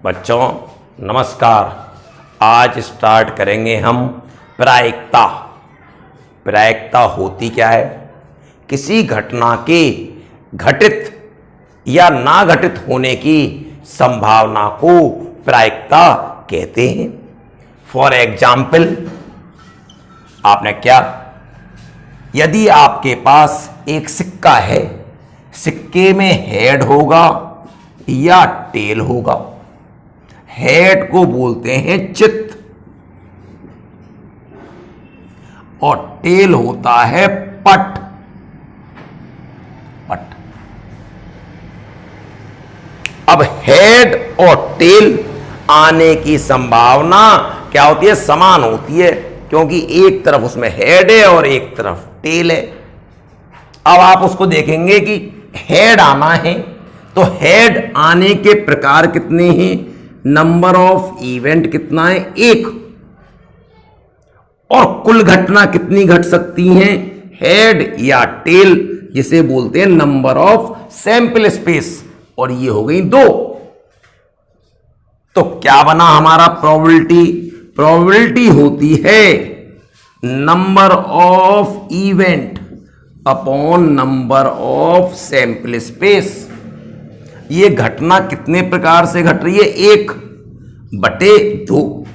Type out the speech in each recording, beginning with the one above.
बच्चों नमस्कार। आज स्टार्ट करेंगे हम प्रायिकता। प्रायिकता होती क्या है? किसी घटना के घटित या ना घटित होने की संभावना को प्रायिकता कहते हैं। फॉर एग्जाम्पल, आपने क्या, यदि आपके पास एक सिक्का है, सिक्के में हेड होगा या टेल होगा। हेड को बोलते हैं चित्त और टेल होता है पट। पट। अब हेड और टेल आने की संभावना क्या होती है? समान होती है, क्योंकि एक तरफ उसमें हेड है और एक तरफ टेल है। अब आप उसको देखेंगे कि हेड आना है, तो हेड आने के प्रकार कितने हैं? नंबर ऑफ इवेंट कितना है? एक। और कुल घटना कितनी घट सकती हैं? हेड या टेल, जिसे बोलते हैं नंबर ऑफ सैंपल स्पेस, और ये हो गई 2। तो क्या बना हमारा प्रोबेबिलिटी? प्रोबेबिलिटी होती है number of event upon number of sample space. ये घटना कितने प्रकार से घट रही है? 1/2।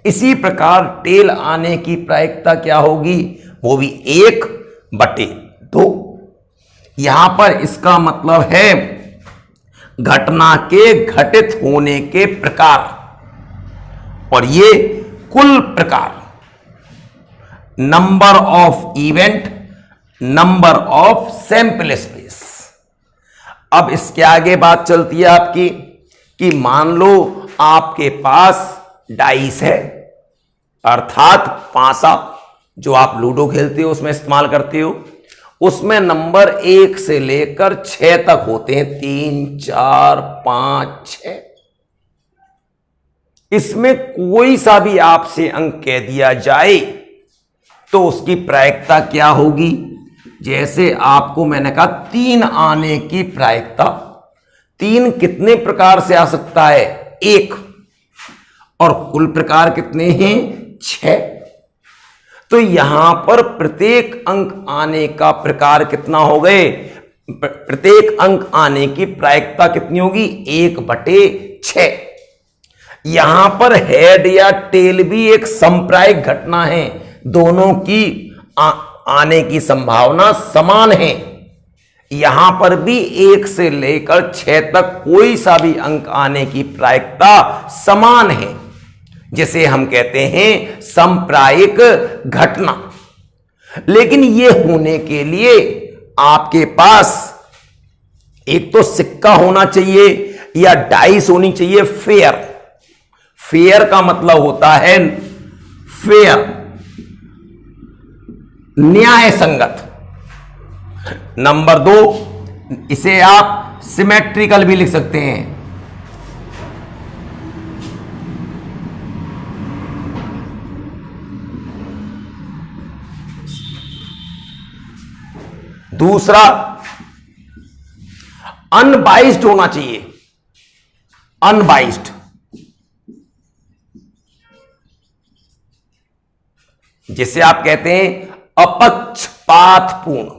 इसी प्रकार टेल आने की प्रायिकता क्या होगी? वो भी 1/2। यहां पर इसका मतलब है घटना के घटित होने के प्रकार, और ये कुल प्रकार, number of event, number of sample space. अब इसके आगे बात चलती है आपकी कि मान लो आपके पास डाइस है, अर्थात पासा, जो आप लूडो खेलते हो उसमें इस्तेमाल करते हो। उसमें नंबर 1 से लेकर 6 तक होते हैं, 3, 4, 5, 6। इसमें कोई सा भी आपसे अंक कह दिया जाए तो उसकी प्रायिकता क्या होगी? जैसे आपको मैंने कहा 3 आने की प्रायिकता। 3 कितने प्रकार से आ सकता है? 1। और कुल प्रकार कितने हैं? 6। तो यहां पर प्रत्येक अंक आने का प्रकार कितना हो गए? प्रत्येक अंक आने की प्रायिकता कितनी होगी? 1/6। यहां पर हेड या टेल भी एक समप्रायिक घटना है, दोनों की आने की संभावना समान है। यहां पर भी 1 से लेकर 6 तक कोई सा भी अंक आने की प्रायिकता समान है, जिसे हम कहते हैं समप्रायिक घटना। लेकिन यह होने के लिए आपके पास एक तो सिक्का होना चाहिए या डाइस होनी चाहिए फेयर। फेयर का मतलब होता है फेयर, न्याय संगत। नंबर 2, इसे आप सिमेट्रिकल भी लिख सकते हैं। दूसरा, अनबाइस्ड होना चाहिए। अनबाइस्ड, जिसे आप कहते हैं अपक्षपातपूर्ण।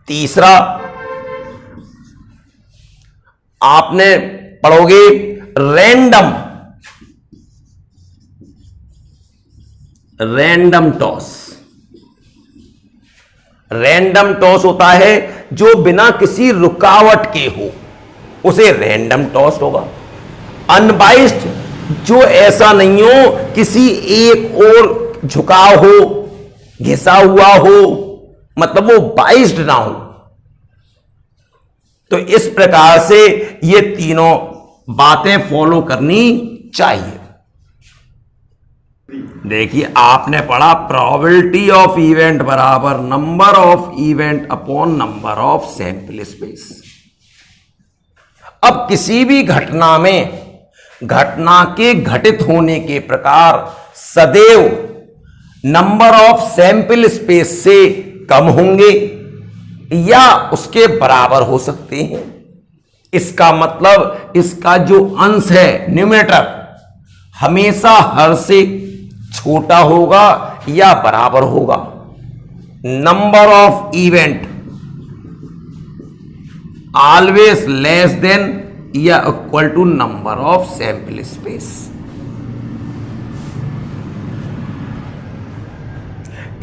तीसरा, आपने पढ़ोगे random. Random toss. Random toss होता है जो बिना किसी रुकावट के हो, उसे रैंडम टॉस होगा। अनबाइस्ड, जो ऐसा नहीं हो, किसी एक और झुकाव हो, घिसा हुआ हो, मतलब वो बाइस्ड ना हो। तो इस प्रकार से ये तीनों बातें फॉलो करनी चाहिए। देखिए, आपने पढ़ा प्रोबेबिलिटी ऑफ इवेंट बराबर number of event upon number of sample space. अब किसी भी घटना में घटना के घटित होने के प्रकार सदैव नंबर ऑफ सैंपल स्पेस से कम होंगे या उसके बराबर हो सकते हैं। इसका मतलब इसका जो अंश है न्यूमरेटर हमेशा हर से छोटा होगा या बराबर होगा। Number of event always less than या equal to number of sample space.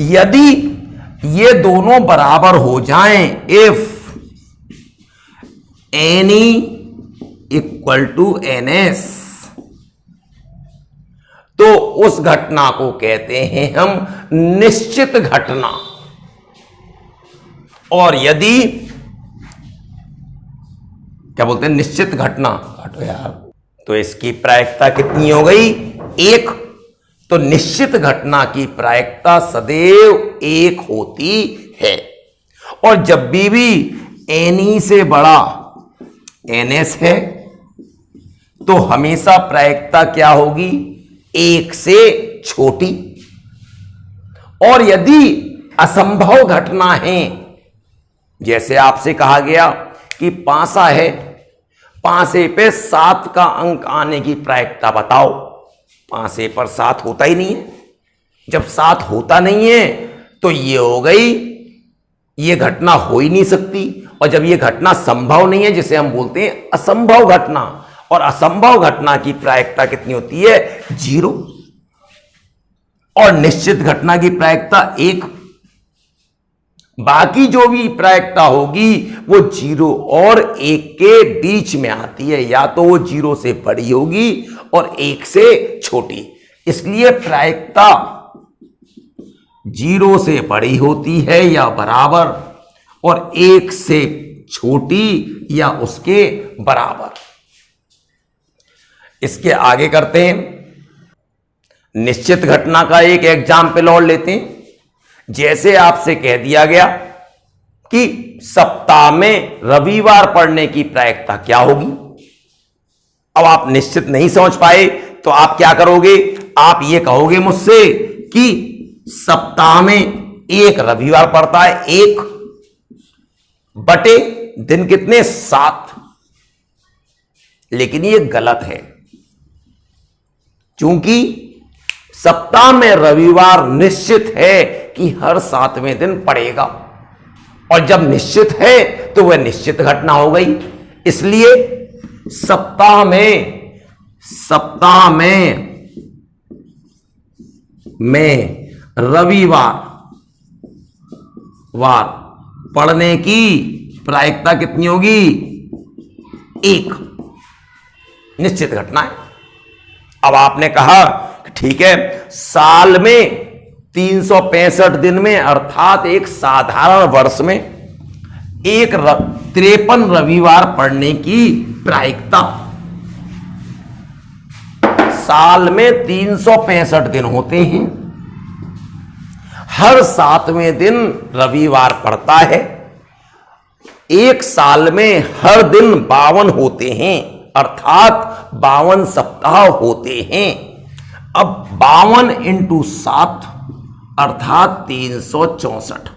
यदि ये दोनों बराबर हो जाएं, if n A equal to n S, तो उस घटना को कहते हैं हम निश्चित घटना। और यदि क्या बोलते हैं, निश्चित घटना, हटो यार, तो इसकी प्रायिकता कितनी हो गई, 1। तो निश्चित घटना की प्रायिकता सदैव 1 होती है। और जब भी एनी से बड़ा एनएस है तो हमेशा प्रायिकता क्या होगी, 1 से छोटी। और यदि असंभव घटना है, जैसे आपसे कहा गया कि पांसा है, पांसे पे 7 का अंक आने की प्रायिकता बताओ, पांसे पर 7 होता ही नहीं है। जब 7 होता नहीं है तो ये हो गई, ये घटना हो ही नहीं सकती। और जब ये घटना संभव नहीं है, जिसे हम बोलते हैं असंभव घटना, और असंभव घटना की प्रायिकता कितनी होती है, 0। और निश्चित घटना की प्रायिकता 1। बाकी जो भी प्रायिकता होगी वो 0 और 1 के बीच में आती है, या तो वो 0 से बड़ी होगी और 1 से छोटी। इसलिए प्रायिकता 0 से बड़ी होती है या बराबर, और 1 से छोटी या उसके बराबर। इसके आगे करते हैं, निश्चित घटना का एक एग्जाम्पल और लेते हैं। जैसे आपसे कह दिया गया कि सप्ताह में रविवार पड़ने की प्रायिकता क्या होगी। अब आप निश्चित नहीं समझ पाए तो आप क्या करोगे, आप ये कहोगे मुझसे कि सप्ताह में एक रविवार पड़ता है, 1 बटे दिन कितने, 7। लेकिन ये गलत है, क्योंकि सप्ताह में रविवार निश्चित है कि हर 7वें दिन पड़ेगा, और जब निश्चित है तो वह निश्चित घटना हो गई। इसलिए सप्ताह में रविवार पढ़ने की प्रायिकता कितनी होगी, 1। निश्चित घटना है। अब आपने कहा ठीक है, साल में 365 दिन में, अर्थात एक साधारण वर्ष में 53 रविवार पड़ने की प्रायिकता, साल में 365 दिन होते हैं, हर 7वें दिन रविवार पड़ता है। एक साल में हर दिन 52 होते हैं, अर्थात 52 सप्ताह होते हैं। अब 52 × 7 अर्थात 364,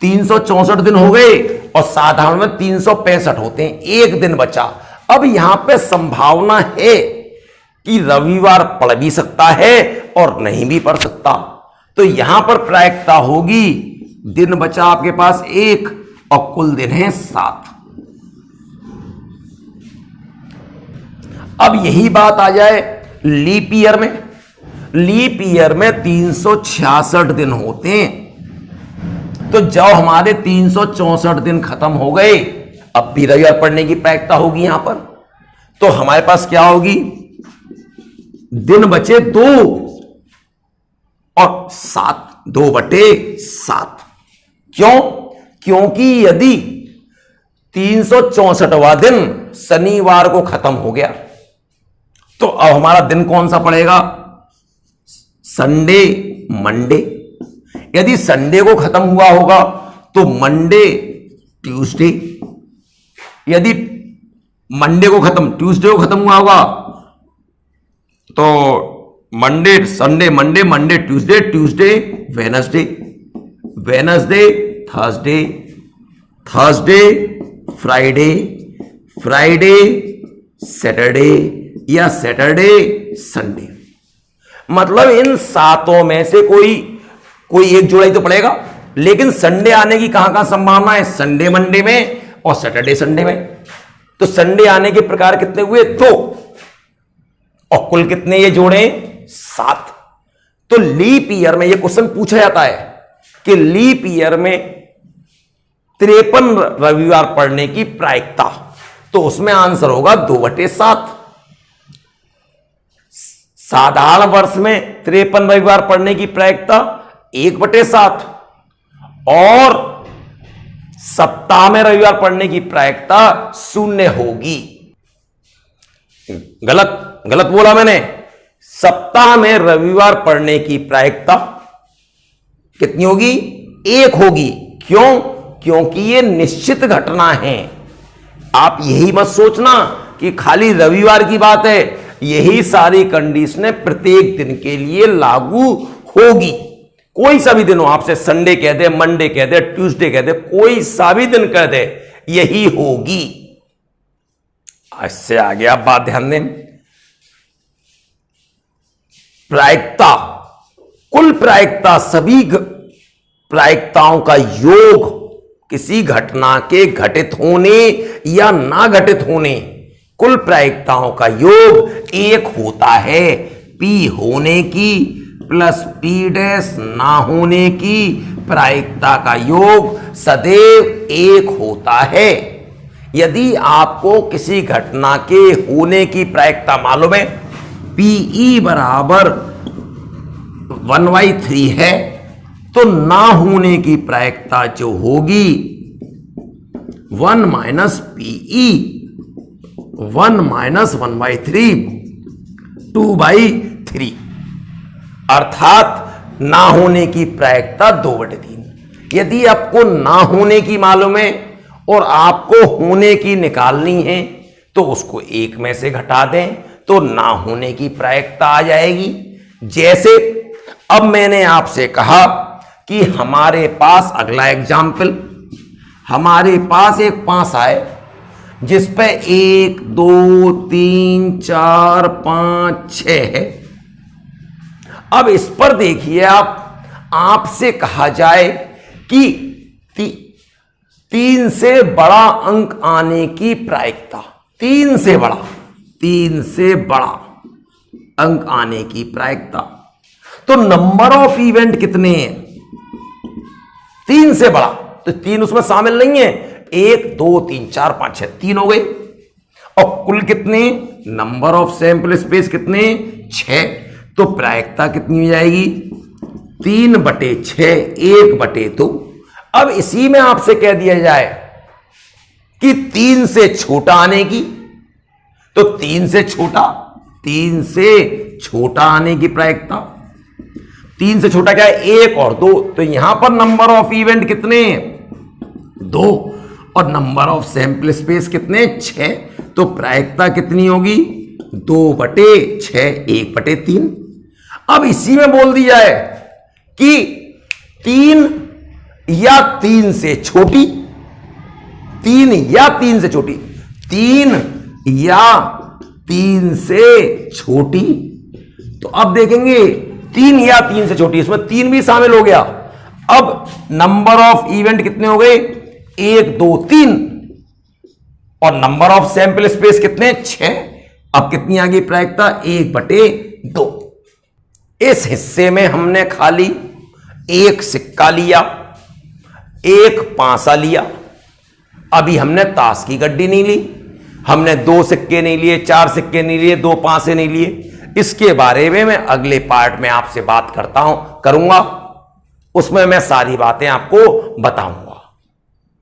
364 दिन हो गए, और साधारण में 365 होते हैं, 1 दिन बचा। अब यहां पे संभावना है कि रविवार पड़ भी सकता है और नहीं भी पड़ सकता, तो यहां पर प्रायिकता होगी, दिन बचा आपके पास 1 और कुल दिन है 7। अब यही बात आ जाए लीप ईयर में। लीप ईयर में 366 दिन होते हैं, तो जब हमारे 364 दिन खत्म हो गए, अब भी रविवार पड़ने की प्रायिकता होगी यहां पर, तो हमारे पास क्या होगी, दिन बचे 2 और 7, 2 बटे 7। क्यों? क्योंकि यदि 364वां दिन शनिवार को खत्म हो गया, तो अब हमारा दिन कौन सा पड़ेगा, संडे, मंडे। यदि संडे को खत्म हुआ होगा तो मंडे, ट्यूसडे। यदि मंडे को खत्म, ट्यूसडे को खत्म हुआ होगा तो Monday, Sunday, Monday, Monday, Tuesday, Tuesday, Wednesday, Wednesday, Thursday, Thursday, Friday, Friday Saturday या सैटरडे संडे। मतलब इन सातों में से कोई एक जोड़ा ही तो पड़ेगा, लेकिन संडे आने की कहां संभावना है? संडे मंडे में और सैटरडे संडे में। तो संडे आने के प्रकार कितने हुए? 2, और कुल कितने ये जोड़े? 7। तो लीप ईयर में ये क्वेश्चन पूछा जाता है कि लीप ईयर में 53 रविवार पड़ने की प्रायिकता, तो उसमें आंसर होगा 2/7। साधारण वर्ष में 53 रविवार पड़ने की प्रायिकता 1/7, और सप्ताह में रविवार पड़ने की प्रायिकता 0 होगी। गलत बोला मैंने। सप्ताह में रविवार पड़ने की प्रायिकता कितनी होगी? 1 होगी। क्यों? क्योंकि ये निश्चित घटना है। आप यही मत सोचना कि खाली रविवार की बात है, यही सारी कंडीशनें प्रत्येक दिन के लिए लागू होगी। कोई सा भी दिन हो, आपसे संडे कह दे, मंडे कह दे, ट्यूसडे कह दे, कोई सा भी दिन कह दे, यही होगी। इससे आगे आप बात ध्यान दें। प्रायिकता, कुल प्रायिकता, सभी प्रायिकताओं का योग किसी घटना के घटित होने या ना घटित होने, कुल प्रायिकताओं का योग 1 होता है। P होने की प्लस P डैश ना होने की प्रायिकता का योग सदैव 1 होता है। यदि आपको किसी घटना के होने की प्रायिकता मालूम है, PE बराबर 1/3 है, तो ना होने की प्रायिकता जो होगी 1 माइनस PE, 1 माइनस 1/3, 2/3, अर्थात ना होने की प्रायिकता 2/3। यदि आपको ना होने की मालूम है और आपको होने की निकालनी है, तो उसको 1 में से घटा दें तो ना होने की प्रायिकता आ जाएगी। जैसे अब मैंने आपसे कहा कि हमारे पास अगला एग्जाम्पल, हमारे पास एक पासा है जिस पे 1 2 3 4 5 6 है। अब इस पर देखिए, आपसे कहा जाए कि 3 से बड़ा अंक आने की प्रायिकता, 3 से बड़ा अंक आने की प्रायिकता, तो नंबर ऑफ इवेंट कितने हैं? 3 से बड़ा, तो 3 उसमें शामिल नहीं है। 1 2 3 4 5 6, 3 हो गए। और कुल कितने? नंबर ऑफ सैंपल स्पेस कितने? 6। तो प्रायिकता कितनी हो जाएगी? 3/6, 1/2। अब इसी में आपसे कह दिया जाए कि 3 से छोटा आने की, तो 3 से छोटा आने की प्रायिकता, 3 से छोटा क्या है? 1 और 2। तो यहां पर नंबर ऑफ इवेंट कितने? 2, और नंबर ऑफ सैंपल स्पेस कितने? 6। तो प्रायिकता कितनी होगी? 2/6, 1/3। अब इसी में बोल दिया है कि 3 या 3 से छोटी, 3 या 3 से छोटी, 3 या 3 से छोटी। तो अब देखेंगे 3 या 3 से छोटी, इसमें 3 भी शामिल हो गया। अब नंबर ऑफ इवेंट कितने हो गए? 1 2 3, और नंबर ऑफ सैंपल स्पेस कितने? 6। अब कितनी आ गई प्रायिकता? 1/2। इस हिस्से में हमने खाली एक सिक्का लिया, एक पांसा लिया। अभी हमने ताश की गड्डी नहीं ली, हमने 2 सिक्के नहीं लिए, 4 सिक्के नहीं लिए, 2 पांसे नहीं लिए। इसके बारे में मैं अगले पार्ट में आपसे बात करूंगा, उसमें मैं सारी बातें आपको बताऊंगा।